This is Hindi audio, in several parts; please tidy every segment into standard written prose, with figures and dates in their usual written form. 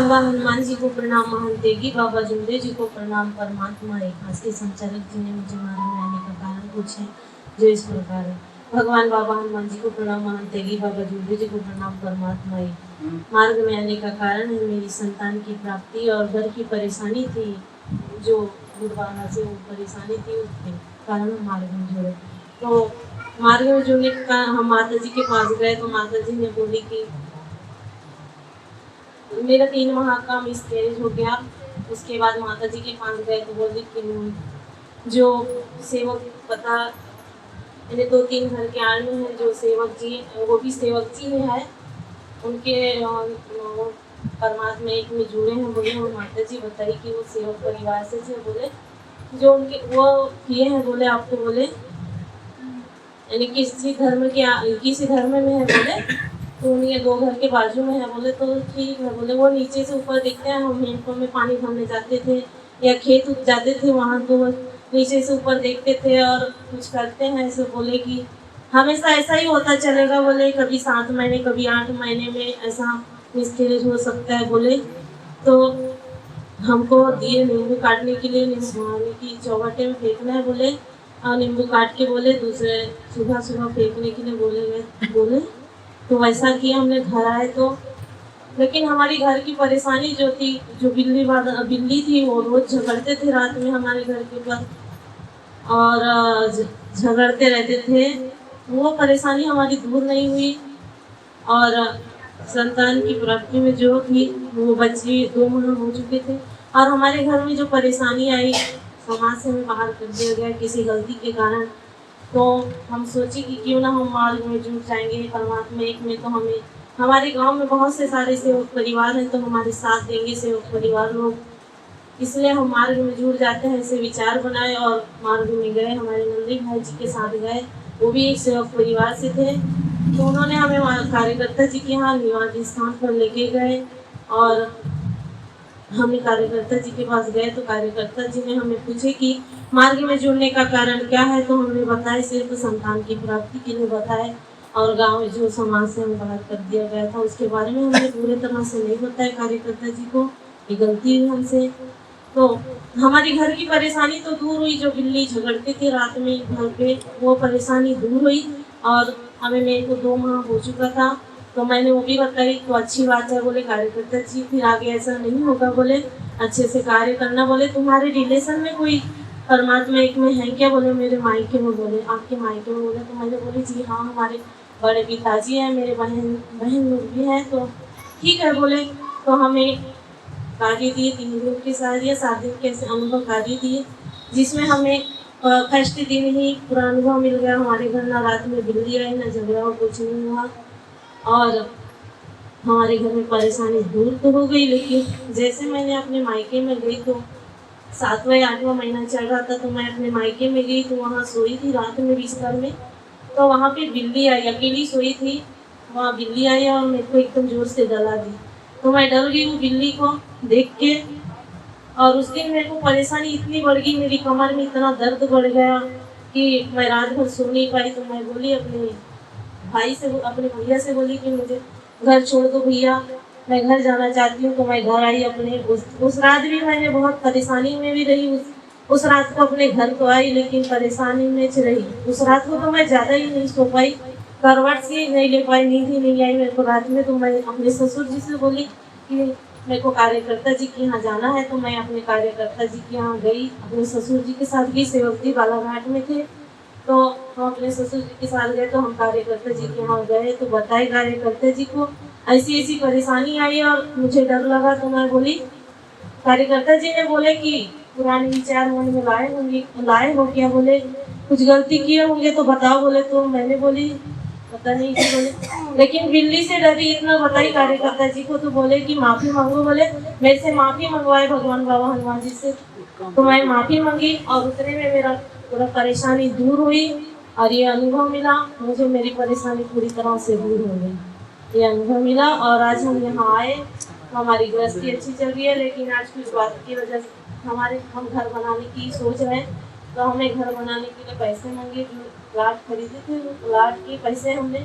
बाबा हनुमान जी को प्रणाम, महंत तेगी बाबा जुमदेव जी को प्रणाम, परमात्मा एक आज के संचालक जी ने मुझे मार्ग में आने का कारण पूछे जो इस प्रकार है। भगवान बाबा हनुमान जी को प्रणाम, महंत तेगी बाबा जुमदेव जी को प्रणाम, परमात्मा एक मार्ग में आने का कारण है मेरी संतान की प्राप्ति और घर की परेशानी थी, जो गुरुवाना से वो परेशानी थी उसके कारण हम मार्ग में जुड़े। तो मार्ग में जुड़ने का हम माता जी के पास गए तो माता जी ने बोली कि मेरा 3 माह का मिसकैरेज हो गया। उसके बाद माता जी के पास गए तो बोली कि जो सेवक पता मेरे 2-3 घर के आने हैं जो सेवक जी, वो भी सेवक जी है, उनके परमात्मा एक में जुड़े हैं। बोले वो माता जी बताइए कि वो सेवक परिवार से थे, बोले जो उनके वो किए हैं, बोले आपको बोले यानी किसी धर्म के किसी धर्म में है, बोले तो उन्हीं 2 घर के बाजू में है, बोले तो ठीक है। बोले वो नीचे से ऊपर दिखते हैं, हम हैंडपम्प में पानी भरने जाते थे या खेत उठ जाते थे वहाँ, तो नीचे से ऊपर देखते थे और कुछ करते हैं ऐसे। बोले कि हमेशा ऐसा ही होता चलेगा, बोले कभी 7 महीने कभी 8 महीने में ऐसा मिसकैरेज हो सकता है। बोले तो हमको दिए नींबू काटने के लिए, नींबू की चौबटे में फेंकना है, बोले और नींबू काट के बोले दूसरे सुबह सुबह फेंकने के लिए बोले गए। बोले तो वैसा किया हमने, घर आए तो लेकिन हमारी घर की परेशानी जो थी, जो बिल्ली थी वो रोज झगड़ते थे रात में हमारे घर के ऊपर और झगड़ते रहते थे। वो परेशानी हमारी दूर नहीं हुई और संतान की प्राप्ति में जो थी वो बच्चे 2 माह हो चुके थे और हमारे घर में जो परेशानी आई समाज से हमें बाहर कर दिया गया किसी गलती के कारण। तो हम सोचे कि क्यों ना हम मार्ग में जुट जाएंगे परमात्मा एक में, तो हमें हमारे गांव में बहुत से सारे सेवक परिवार हैं तो हमारे साथ देंगे सेवक परिवार लोग, इसलिए हम मार्ग में जुड़ जाते हैं ऐसे विचार बनाए और मार्ग में गए। हमारे नंदी भाई जी के साथ गए, वो भी एक सेवक परिवार से थे, तो उन्होंने हमें कार्यकर्ता जी के यहाँ निवास स्थान पर लेके गए और हमने कार्यकर्ता जी के पास गए तो कार्यकर्ता जी ने हमें पूछे कि मार्ग में जुड़ने का कारण क्या है, तो हमने बताया सिर्फ संतान की प्राप्ति के लिए बताए और गांव में जो समाज से हमें बाहर कर दिया गया था उसके बारे में हमने पूरे तरह से नहीं बताया कार्यकर्ता जी को, ये गलती हुई हमसे। तो हमारी घर की परेशानी तो दूर हुई, जो बिल्ली झगड़ते थे रात में घर पे वो परेशानी दूर हुई और हमें मेरे को 2 माह हो चुका था तो मैंने वो भी बताई, तो अच्छी बात है। बोले कार्यकर्ता जी फिर आगे ऐसा नहीं होगा, बोले अच्छे से कार्य करना। बोले तुम्हारे रिलेशन में कोई परमात्मा एक में है क्या? बोले मेरे मायके में। बोले आपके मायके में? बोले तो मैंने बोली जी हाँ हमारे बड़े पिताजी हैं, मेरे बहन लोग भी हैं। तो ठीक है बोले, तो हमें कार्य दिए 3 दिन के साथ या 7 दिन के ऐसे अनुभव कार्य दिए, जिसमें हमें फर्स्ट दिन ही पूरा अनुभव मिल गया। हमारे घर ना रात में बिल्ली आई, ना झगड़ा और कुछ नहीं हुआ और हमारे घर में परेशानी दूर तो हो गई। लेकिन जैसे मैंने अपने मायके में गई तो 7वां या 8वां महीना चल रहा था, तो मैं अपने मायके में गई तो वहाँ सोई थी रात में बिस्तर में, तो वहाँ पे बिल्ली आई, अकेली सोई थी, वहाँ बिल्ली आई और मेरे को एकदम जोर से डला दी। तो मैं डर गई वो बिल्ली को देख के और उस दिन मेरे को परेशानी इतनी बढ़ गई, मेरी कमर में इतना दर्द बढ़ गया कि मैं रात भर सो नहीं पाई। तो मैं बोली अपने भाई से, अपने भैया से बोली कि मुझे घर छोड़ दो भैया, मैं घर जाना चाहती हूँ। तो मैं घर आई अपने। उस रात भी मैंने बहुत परेशानी में भी रही। उस रात को अपने घर तो आई लेकिन परेशानी में रही। उस रात को तो मैं ज़्यादा ही नहीं सो पाई, करवट से नहीं ले पाई, नींद ही नहीं आई मेरे को रात में। तो मैं अपने ससुर जी से बोली कि मेरे को कार्यकर्ता जी के यहाँ जाना है, तो मैं अपने कार्यकर्ता जी के यहाँ गई, अपने ससुर जी के साथ गई। सेवक जी बालाघाट में थे तो हम अपने ससुर जी के साथ गए, तो हम कार्यकर्ता जी के यहाँ गए तो बताए कार्यकर्ता जी को ऐसी ऐसी परेशानी आई और मुझे डर लगा। तो मैं बोली, कार्यकर्ता जी ने बोले कि पुराने विचार मन में लाए हो क्या? बोले कुछ गलती किए होंगे तो बताओ। बोले तो मैंने बोली पता नहीं कि, बोले लेकिन बिल्ली से डरी इतना बताई कार्यकर्ता जी को। तो बोले कि माफी मांगो। बोले मेरे से माफी मंगवाए भगवान बाबा हनुमान जी से। तो मैं माफी मांगी और उतने में मेरा पूरा परेशानी दूर हुई और ये अनुभव मिला मुझे, मेरी परेशानी पूरी तरह से दूर हो गई, ये अनुभव मिला। और आज हम यहाँ आए, हमारी गृहस्थी अच्छी चल रही है, लेकिन आज कुछ बात की वजह से हम घर बनाने की सोच रहे हैं। तो हमें घर बनाने के लिए पैसे मांगे, जो प्लाट खरीदे थे वो प्लाट के पैसे हमने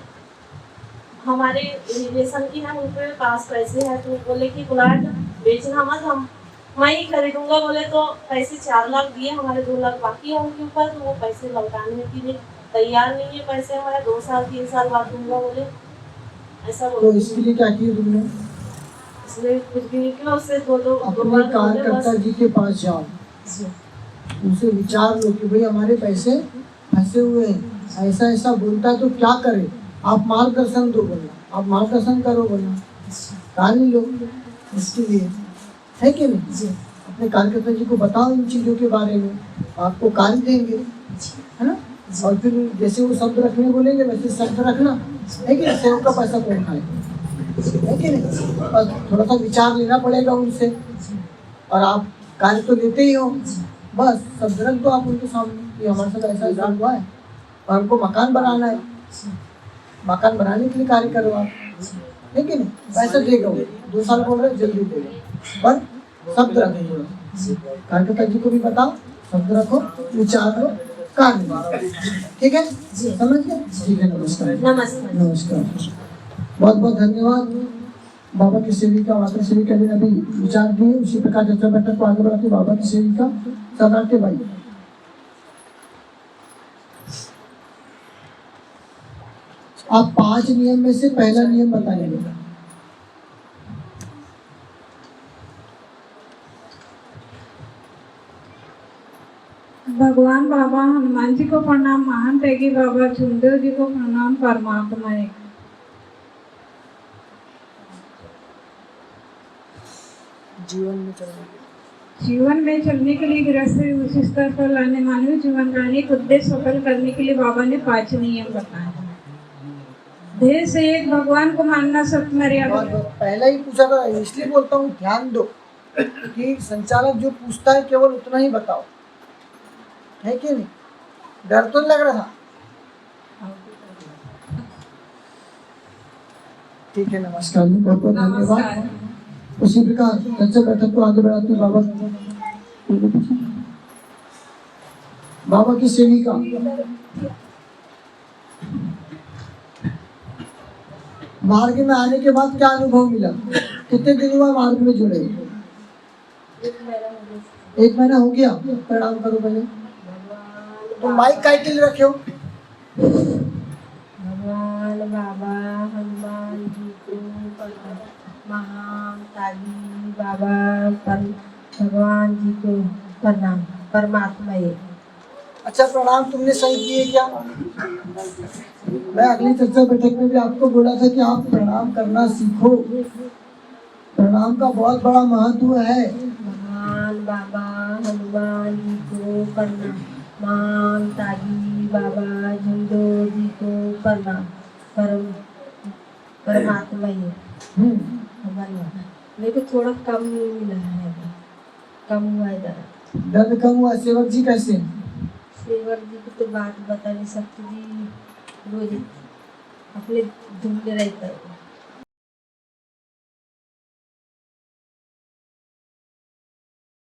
हमारे रिलेशन की है, उनके पास पैसे हैं, तो बोले कि प्लाट बेचना मत, हम मैं ही खरीदूंगा बोले तो पैसे 4 लाख दिए, हमारे 2 लाख बाकी है उनके ऊपर, तो वो पैसे लौटाने के लिए तैयार नहीं है, पैसे हमारे 2 साल 3 साल बाद दूंगा बोले, ऐसा तो बोल इसके लिए क्या किया तुमने? इसलिए कुछ भी नहीं किया, उससे दो अपने बार बोले कार्यकर्ता बस। जी के पास जाओ, जी उनसे विचार लो कि भाई हमारे पैसे फंसे हुए हैं, ऐसा ऐसा बोलता है तो क्या करें, आप मार्गदर्शन दो बोला, आप मार्गदर्शन करो बोला, कार्य लो इसके लिए, है कि नहीं? जी अपने कार्यकर्ता जी को बताओ इन चीज़ों के बारे में, आपको कार्य देंगे, है ना? और फिर जैसे वो शब्द रखने बोलेंगे वैसे शब्द रखना, है कि नहीं? सेवक का पैसा कौन खाएगा, है कि नहीं? बस थोड़ा सा विचार लेना पड़ेगा उनसे, और आप कार्य तो लेते ही हो, बस शब्द रख दो आप उनके सामने कि हमारे साथ ऐसा ऐसा हुआ है और हमको मकान बनाना है, मकान बनाने के लिए कार्य करो आप, है कि नहीं? पैसा देगा वो, 2 साल बोल रहे जल्दी देगा, पर शब्द रखो, कार्यकर्ता जी को भी बताओ, शब्द रखो, विचार लो, कार्य लो, ठीक है? समझ गए? ठीक है, नमस्कार। नमस्कार। नमस्कार, बहुत बहुत धन्यवाद। बाबा की सेविका, माता सेविका ने अभी विचार दिए, उसी प्रकार चर्चा बैठक को आगे बढ़ाते बाबा की सेविका सदाते भाई। आप 5 नियम में से पहला नियम बताएंगे। भगवान बाबा हनुमान जी को प्रणाम, महान त्यागी बाबा चुंदेव जी को प्रणाम, परमात्मा एक। जीवन में चलने के लिए गृहस्थी उस स्तर पर लाने, मानवीय जीवन का अनेक उद्देश्य सफल करने के लिए बाबा ने 5 नियम बताए। ध्येय से एक, भगवान को मानना, सत्य मर्यादा। पहला ही पूछा था, इसलिए बोलता हूँ ध्यान दो कि संचालक जो पूछता है केवल उतना ही बताओ, है कि नहीं? डर तो नहीं लग रहा था? ठीक है, नमस्कार जी, बहुत बहुत धन्यवाद। उसी प्रकार चर्चा बैठक को आगे बढ़ाते हैं बाबा की सेविका। मार्ग में आने के बाद क्या अनुभव मिला? कितने दिन हुआ मार्ग में जुड़े? 1 महीना हो गया। प्रणाम करो पहले। तो माइक काय के लिए रखे हो? भगवान बाबा हनुमान जी को महान त्यागी बाबा भगवान जी को प्रणाम, परमात्मा एक। अच्छा, प्रणाम तुमने सही किए क्या? मैं अगली चर्चा बैठक में भी आपको बोला था कि आप प्रणाम करना सीखो, प्रणाम का बहुत बड़ा महत्व है। भगवान बाबा हनुमान जी को प्रणाम, महान त्यागी बाबा झुंदो जी को प्रणाम, परमात्मा एक। मेरे को थोड़ा कम मिला है, कम हुआ है दर्द। दर्द कम हुआ? सेवक जी कैसे? सेवक जी को तो बात बता नहीं सकती जी, रोज अपने धुन में रहता है।